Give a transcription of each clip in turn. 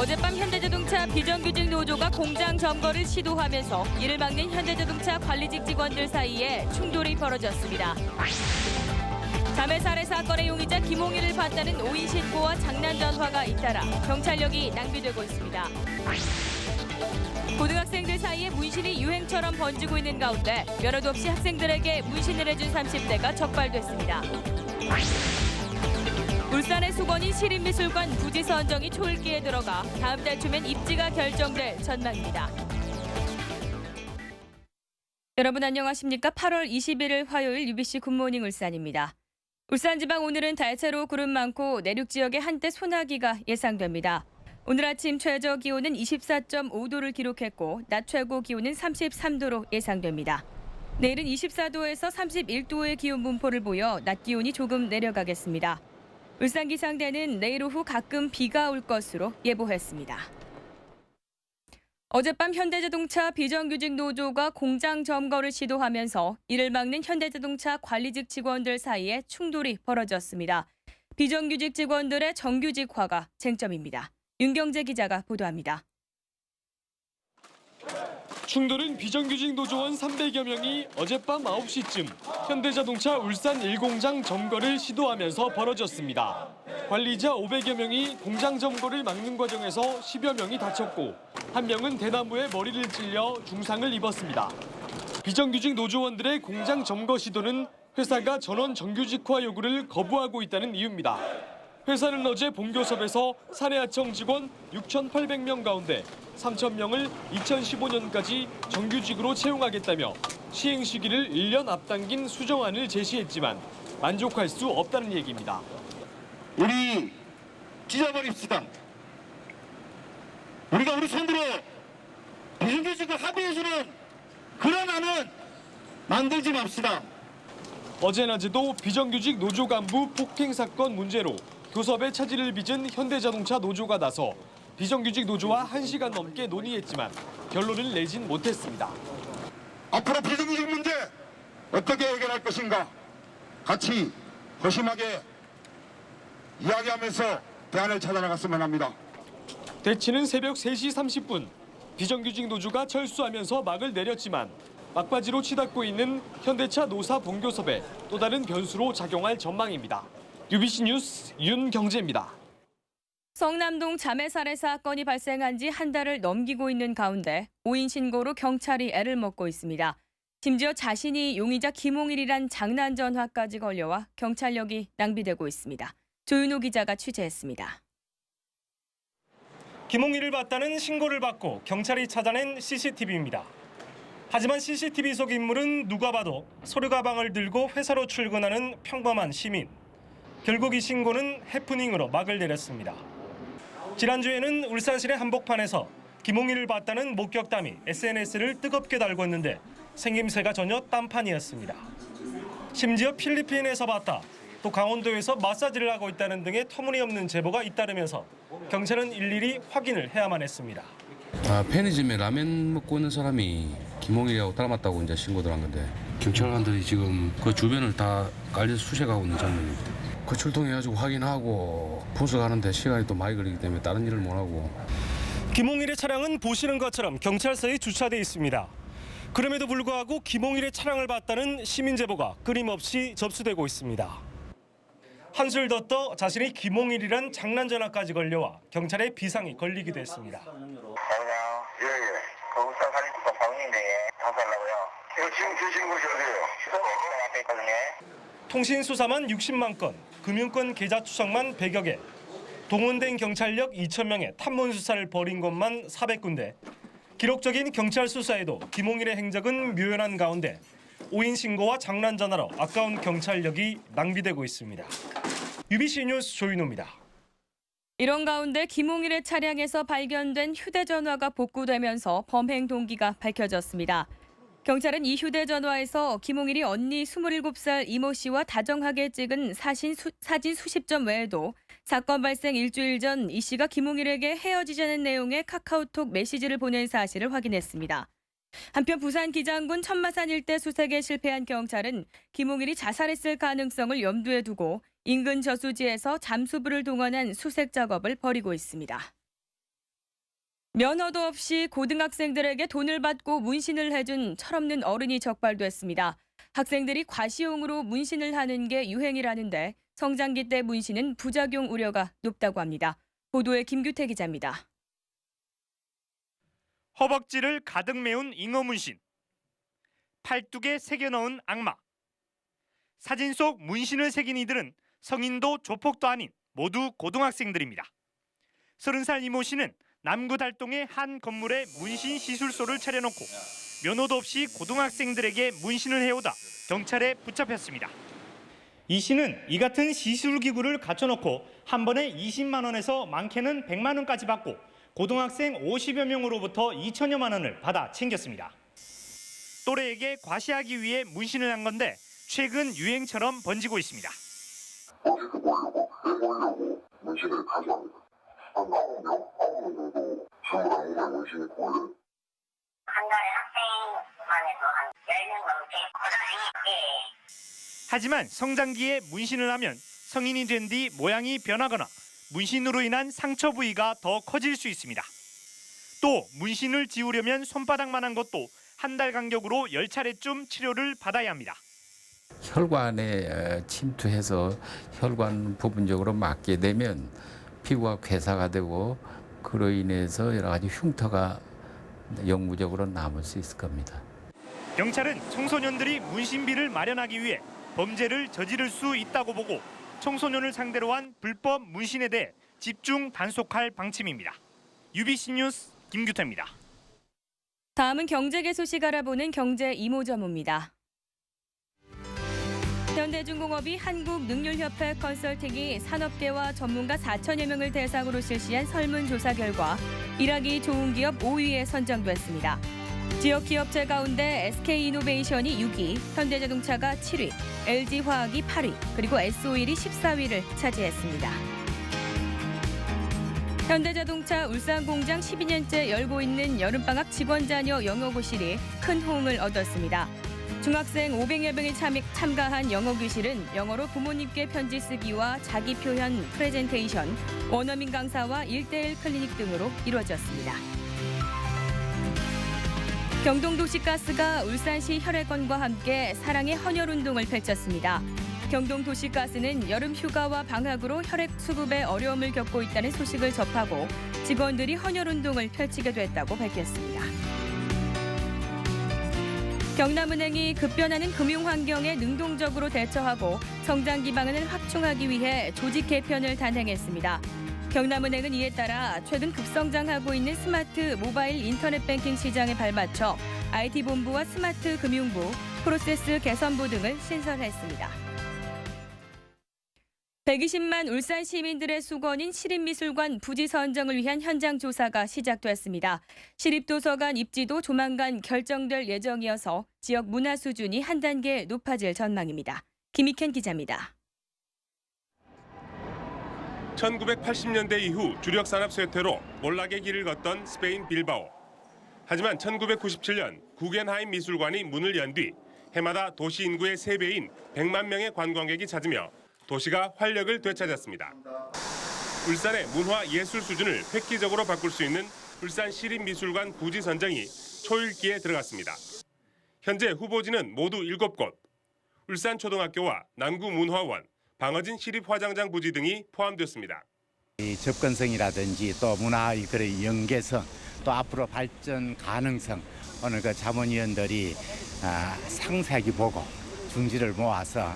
어젯밤 현대자동차 비정규직 노조가 공장 점거를 시도하면서 이를 막는 현대자동차 관리직 직원들 사이에 충돌이 벌어졌습니다. 자매 살해 사건의 용의자 김홍일을 봤다는 오인 신고와 장난 전화가 잇따라 경찰력이 낭비되고 있습니다. 고등학생들 사이에 문신이 유행처럼 번지고 있는 가운데 면허도 없이 학생들에게 문신을 해준 30대가 적발됐습니다. 울산의 수건인 시립미술관 부지 선정이 초읽기에 들어가 다음 달 초면 입지가 결정될 전망입니다. 여러분 안녕하십니까? 8월 21일 화요일 UBC 굿모닝 울산입니다. 울산지방 오늘은 대체로 구름 많고 내륙 지역에 한때 소나기가 예상됩니다. 오늘 아침 최저 기온은 24.5도를 기록했고 낮 최고 기온은 33도로 예상됩니다. 내일은 24도에서 31도의 기온 분포를 보여 낮 기온이 조금 내려가겠습니다. 울산기상대는 내일 오후 가끔 비가 올 것으로 예보했습니다. 어젯밤 현대자동차 비정규직 노조가 공장 점거를 시도하면서 이를 막는 현대자동차 관리직 직원들 사이에 충돌이 벌어졌습니다. 비정규직 직원들의 정규직화가 쟁점입니다. 윤경재 기자가 보도합니다. 충돌은 비정규직 노조원 300여 명이 어젯밤 9시쯤 현대자동차 울산 1공장 점거를 시도하면서 벌어졌습니다. 관리자 500여 명이 공장 점거를 막는 과정에서 10여 명이 다쳤고 한 명은 대나무에 머리를 찔려 중상을 입었습니다. 비정규직 노조원들의 공장 점거 시도는 회사가 전원 정규직화 요구를 거부하고 있다는 이유입니다. 회사는 어제 본교섭에서 사내하청 직원 6,800명 가운데 3,000명을 2015년까지 정규직으로 채용하겠다며 시행 시기를 1년 앞당긴 수정안을 제시했지만 만족할 수 없다는 얘기입니다. 우리 찢어버립시다. 우리가 우리 손으로 비정규직을 합의해주는 그런 안은 만들지 맙시다. 어제 낮에도 비정규직 노조 간부 폭행 사건 문제로 교섭에 차질을 빚은 현대자동차 노조가 나서 비정규직 노조와 1시간 넘게 논의했지만 결론을 내진 못했습니다. 앞으로 비정규직 문제 어떻게 해결할 것인가 같이 허심하게 이야기하면서 대안을 찾아나갔으면 합니다. 대치는 새벽 3시 30분 비정규직 노조가 철수하면서 막을 내렸지만 막바지로 치닫고 있는 현대차 노사 본교섭에 또 다른 변수로 작용할 전망입니다. UBC 뉴스 윤경재입니다. 성남동 자매 살해 사건이 발생한 지 한 달을 넘기고 있는 가운데 오인 신고로 경찰이 애를 먹고 있습니다. 심지어 자신이 용의자 김홍일이란 장난 전화까지 걸려와 경찰력이 낭비되고 있습니다. 조윤호 기자가 취재했습니다. 김홍일을 봤다는 신고를 받고 경찰이 찾아낸 CCTV입니다. 하지만 CCTV 속 인물은 누가 봐도 서류 가방을 들고 회사로 출근하는 평범한 시민. 결국 이 신고는 해프닝으로 막을 내렸습니다. 지난주에는 울산시내 한복판에서 김홍일을 봤다는 목격담이 SNS를 뜨겁게 달고 있는데 생김새가 전혀 딴판이었습니다. 심지어 필리핀에서 봤다, 또 강원도에서 마사지를 하고 있다는 등의 터무니없는 제보가 잇따르면서 경찰은 일일이 확인을 해야만 했습니다. 편의점에 라면 먹고 있는 사람이 김홍일이라고 닮았다고 이제 신고를 한 건데 경찰관들이 지금 그 주변을 다 깔려서 수색하고 있는 장면입니다. 그 출동해가지고 확인하고 분석하는데 시간이 또 많이 걸리기 때문에 다른 일을 못하고. 김홍일의 차량은 보시는 것처럼 경찰서에 주차돼 있습니다. 그럼에도 불구하고 김홍일의 차량을 봤다는 시민 제보가 끊임없이 접수되고 있습니다. 한술 더 떠 자신이 김홍일이란 장난 전화까지 걸려와 경찰에 비상이 걸리기도 했습니다. 예예. 그 울산 사립국가 방인데 장사하려고요. 지금 계신 곳이 어디예요? 앞에 있거든요. 통신 수사만 60만 건, 금융권 계좌 추적만 100여 개, 동원된 경찰력 2,000명의 탐문 수사를 벌인 것만 400군데, 기록적인 경찰 수사에도 김홍일의 행적은 묘연한 가운데 오인 신고와 장난 전화로 아까운 경찰력이 낭비되고 있습니다. UBC 뉴스 조윤호입니다. 이런 가운데 김홍일의 차량에서 발견된 휴대전화가 복구되면서 범행 동기가 밝혀졌습니다. 경찰은 이 휴대전화에서 김홍일이 언니 27살 이모 씨와 다정하게 찍은 사진 수십 점 외에도 사건 발생 일주일 전 이 씨가 김홍일에게 헤어지자는 내용의 카카오톡 메시지를 보낸 사실을 확인했습니다. 한편 부산 기장군 천마산 일대 수색에 실패한 경찰은 김홍일이 자살했을 가능성을 염두에 두고 인근 저수지에서 잠수부를 동원한 수색 작업을 벌이고 있습니다. 면허도 없이 고등학생들에게 돈을 받고 문신을 해준 철없는 어른이 적발됐습니다. 학생들이 과시용으로 문신을 하는 게 유행이라는데 성장기 때 문신은 부작용 우려가 높다고 합니다. 보도에 김규태 기자입니다. 허벅지를 가득 메운 잉어 문신, 팔뚝에 새겨 넣은 악마. 사진 속 문신을 새긴 이들은 성인도 조폭도 아닌 모두 고등학생들입니다. 30살 이모 씨는 남구 달동의 한 건물에 문신 시술소를 차려놓고 면허도 없이 고등학생들에게 문신을 해오다 경찰에 붙잡혔습니다. 이 씨는 이 같은 시술기구를 갖춰놓고 한 번에 20만 원에서 많게는 100만 원까지 받고 고등학생 50여 명으로부터 2천여만 원을 받아 챙겼습니다. 또래에게 과시하기 위해 문신을 한 건데 최근 유행처럼 번지고 있습니다. 어디서 보려고 문신을 가져옵니다. 한 9명 정도 전부 다 몸에 문신이 보여요. 한 달에 학생만 해도 한 10명 넘게 고등학생이 하지만 성장기에 문신을 하면 성인이 된 뒤 모양이 변하거나 문신으로 인한 상처 부위가 더 커질 수 있습니다. 또 문신을 지우려면 손바닥만한 것도 한 달 간격으로 10차례쯤 치료를 받아야 합니다. 혈관에 침투해서 혈관 부분적으로 맞게 되면 피부가 괴사가 되고 그로 인해서 여러 가지 흉터가 영구적으로 남을 수 있을 겁니다. 경찰은 청소년들이 문신비를 마련하기 위해 범죄를 저지를 수 있다고 보고 청소년을 상대로 한 불법 문신에 대해 집중 단속할 방침입니다. UBC 뉴스 김규태입니다. 다음은 경제계 소식 알아보는 경제 이모저모입니다. 현대중공업이 한국능률협회 컨설팅이 산업계와 전문가 4천여 명을 대상으로 실시한 설문조사 결과 일하기 좋은 기업 5위에 선정됐습니다. 지역 기업체 가운데 SK이노베이션이 6위, 현대자동차가 7위, LG화학이 8위, 그리고 S-오일이 14위를 차지했습니다. 현대자동차 울산 공장 12년째 열고 있는 여름방학 직원 자녀 영어교실이 큰 호응을 얻었습니다. 중학생 500여 명이 참가한 영어교실은 영어로 부모님께 편지 쓰기와 자기 표현, 프레젠테이션, 원어민 강사와 1:1 클리닉 등으로 이루어졌습니다. 경동도시가스가 울산시 혈액원과 함께 사랑의 헌혈운동을 펼쳤습니다. 경동도시가스는 여름 휴가와 방학으로 혈액 수급에 어려움을 겪고 있다는 소식을 접하고 직원들이 헌혈운동을 펼치게 됐다고 밝혔습니다. 경남은행이 급변하는 금융환경에 능동적으로 대처하고 성장 기반을 확충하기 위해 조직 개편을 단행했습니다. 경남은행은 이에 따라 최근 급성장하고 있는 스마트 모바일 인터넷 뱅킹 시장에 발맞춰 IT본부와 스마트 금융부, 프로세스 개선부 등을 신설했습니다. 120만 울산 시민들의 수건인 시립미술관 부지 선정을 위한 현장 조사가 시작됐습니다. 시립도서관 입지도 조만간 결정될 예정이어서 지역 문화 수준이 한 단계 높아질 전망입니다. 김익현 기자입니다. 1980년대 이후 주력 산업 쇠퇴로 몰락의 길을 걷던 스페인 빌바오. 하지만 1997년 구겐하임 미술관이 문을 연 뒤 해마다 도시 인구의 3배인 100만 명의 관광객이 찾으며 도시가 활력을 되찾았습니다. 울산의 문화 예술 수준을 획기적으로 바꿀 수 있는 울산 시립미술관 부지 선정이 초읽기에 들어갔습니다. 현재 후보지는 모두 7곳. 울산초등학교와 남구문화원, 방어진 시립화장장 부지 등이 포함됐습니다. 이 접근성이라든지 또 문화의 그런 연계성, 또 앞으로 발전 가능성 오늘 그 자문위원들이 상세하게 보고 중지를 모아서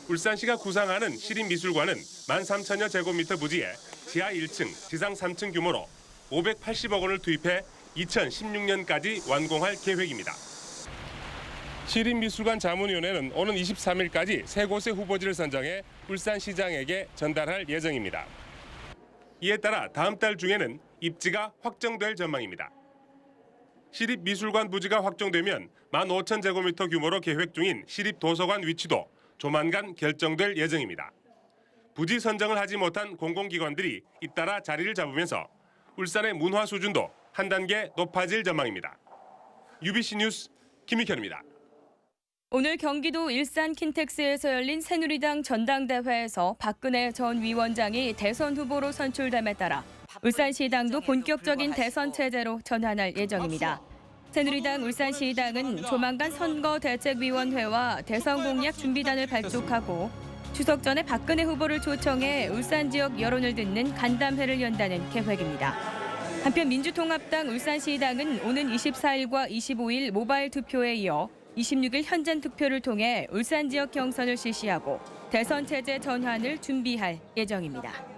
울산시가 구상하는 시립미술관은 13,000여 제곱미터 부지에 지하 1층, 지상 3층 규모로 580억 원을 투입해 2016년까지 완공할 계획입니다. 시립미술관 자문위원회는 오는 23일까지 3곳의 후보지를 선정해 울산시장에게 전달할 예정입니다. 이에 따라 다음 달 중에는 입지가 확정될 전망입니다. 시립미술관 부지가 확정되면 15,000제곱미터 규모로 계획 중인 시립도서관 위치도 조만간 결정될 예정입니다. 부지 선정을 하지 못한 공공기관들이 잇따라 자리를 잡으면서 울산의 문화 수준도 한 단계 높아질 전망입니다. UBC 뉴스 김익현입니다. 오늘 경기도 일산 킨텍스에서 열린 새누리당 전당대회에서 박근혜 전 위원장이 대선 후보로 선출됨에 따라 울산시당도 본격적인 대선 체제로 전환할 예정입니다. 새누리당 울산시당은 조만간 선거대책위원회와 대선 공약 준비단을 발족하고 추석 전에 박근혜 후보를 초청해 울산 지역 여론을 듣는 간담회를 연다는 계획입니다. 한편 민주통합당 울산시당은 오는 24일과 25일 모바일 투표에 이어 26일 현장 투표를 통해 울산 지역 경선을 실시하고 대선 체제 전환을 준비할 예정입니다.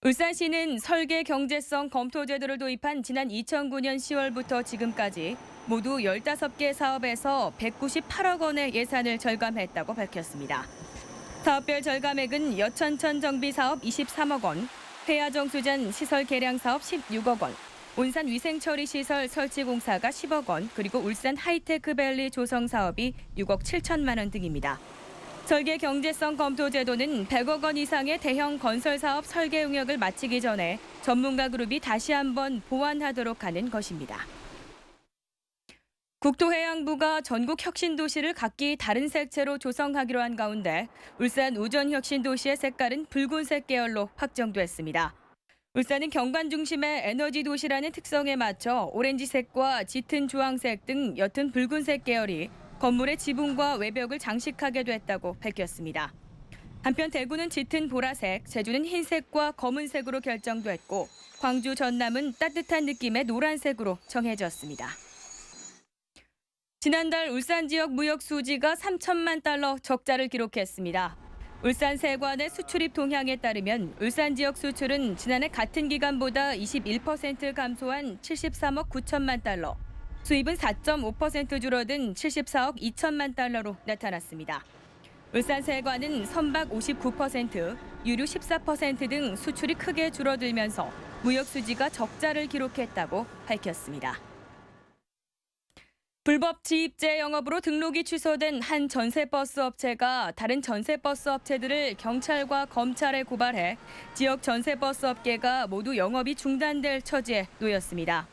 울산시는 설계 경제성 검토 제도를 도입한 지난 2009년 10월부터 지금까지 모두 15개 사업에서 198억 원의 예산을 절감했다고 밝혔습니다. 사업별 절감액은 여천천 정비 사업 23억 원, 해야정수전 시설 개량 사업 16억 원, 온산 위생처리 시설 설치 공사가 10억 원, 그리고 울산 하이테크밸리 조성 사업이 6억 7천만 원 등입니다. 설계 경제성 검토 제도는 100억 원 이상의 대형 건설 사업 설계 용역을 마치기 전에 전문가 그룹이 다시 한번 보완하도록 하는 것입니다. 국토해양부가 전국 혁신도시를 각기 다른 색채로 조성하기로 한 가운데 울산 우전혁신도시의 색깔은 붉은색 계열로 확정됐습니다. 울산은 경관 중심의 에너지 도시라는 특성에 맞춰 오렌지색과 짙은 주황색 등 옅은 붉은색 계열이 건물의 지붕과 외벽을 장식하게 됐다고 밝혔습니다. 한편 대구는 짙은 보라색, 제주는 흰색과 검은색으로 결정됐고 광주, 전남은 따뜻한 느낌의 노란색으로 정해졌습니다. 지난달 울산 지역 무역 수지가 3천만 달러 적자를 기록했습니다. 울산 세관의 수출입 동향에 따르면 울산 지역 수출은 지난해 같은 기간보다 21% 감소한 73억 9천만 달러, 수입은 4.5% 줄어든 74억 2천만 달러로 나타났습니다. 울산 세관은 선박 59%, 유류 14% 등 수출이 크게 줄어들면서 무역 수지가 적자를 기록했다고 밝혔습니다. 불법 지입제 영업으로 등록이 취소된 한 전세버스 업체가 다른 전세버스 업체들을 경찰과 검찰에 고발해 지역 전세버스 업계가 모두 영업이 중단될 처지에 놓였습니다.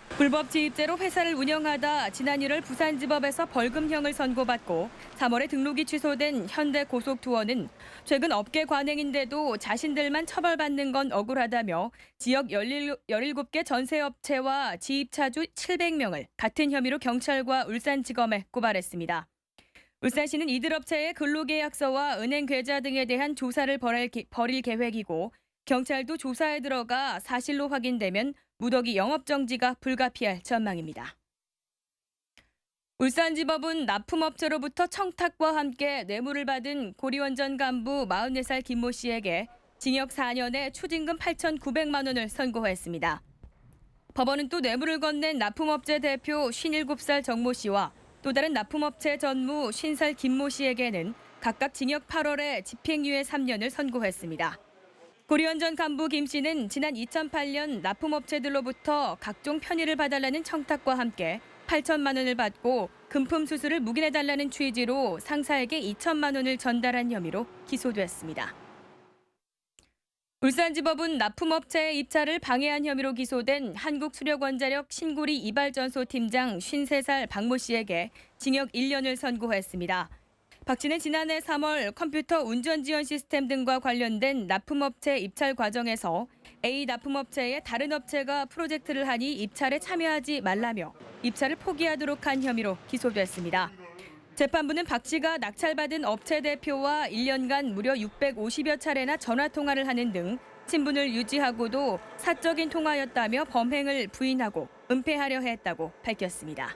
불법 지입제로 회사를 운영하다 지난 1월 부산지법에서 벌금형을 선고받고 3월에 등록이 취소된 현대고속투어는 최근 업계 관행인데도 자신들만 처벌받는 건 억울하다며 지역 17개 전세업체와 지입차주 700명을 같은 혐의로 경찰과 울산지검에 고발했습니다. 울산시는 이들 업체의 근로계약서와 은행 계좌 등에 대한 조사를 벌일 계획이고 경찰도 조사에 들어가 사실로 확인되면 무더기 영업정지가 불가피할 전망입니다. 울산지법은 납품업체로부터 청탁과 함께 뇌물을 받은 고리원전 간부 44살 김모 씨에게 징역 4년에 추징금 8,900만 원을 선고했습니다. 법원은 또 뇌물을 건넨 납품업체 대표 57살 정모 씨와 또 다른 납품업체 전무 50살 김모 씨에게는 각각 징역 8월에 집행유예 3년을 선고했습니다. 고리원전 간부 김 씨는 지난 2008년 납품업체들로부터 각종 편의를 봐달라는 청탁과 함께 8천만 원을 받고 금품 수수를 묵인해달라는 취지로 상사에게 2천만 원을 전달한 혐의로 기소됐습니다. 울산지법은 납품업체의 입찰을 방해한 혐의로 기소된 한국수력원자력 신구리 이발전소 팀장 53살 박모 씨에게 징역 1년을 선고했습니다. 박 씨는 지난해 3월 컴퓨터 운전 지원 시스템 등과 관련된 납품업체 입찰 과정에서 A 납품업체의 다른 업체가 프로젝트를 하니 입찰에 참여하지 말라며 입찰을 포기하도록 한 혐의로 기소됐습니다. 재판부는 박 씨가 낙찰받은 업체 대표와 1년간 무려 650여 차례나 전화통화를 하는 등 친분을 유지하고도 사적인 통화였다며 범행을 부인하고 은폐하려 했다고 밝혔습니다.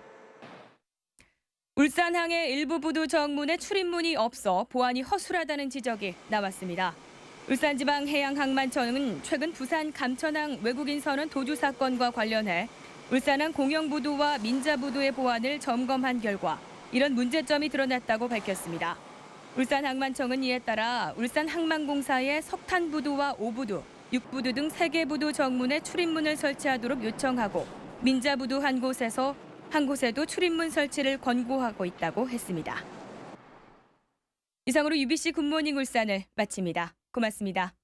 울산항의 일부 부두 정문에 출입문이 없어 보안이 허술하다는 지적이 나왔습니다. 울산지방해양항만청은 최근 부산 감천항 외국인 선원 도주 사건과 관련해 울산항 공영부두와 민자부두의 보안을 점검한 결과 이런 문제점이 드러났다고 밝혔습니다. 울산항만청은 이에 따라 울산항만공사의 석탄부두와 오부두, 육부두 등 3개 부두 정문에 출입문을 설치하도록 요청하고 민자부두 한 곳에도 출입문 설치를 권고하고 있다고 했습니다. 이상으로 UBC 굿모닝 울산을 마칩니다. 고맙습니다.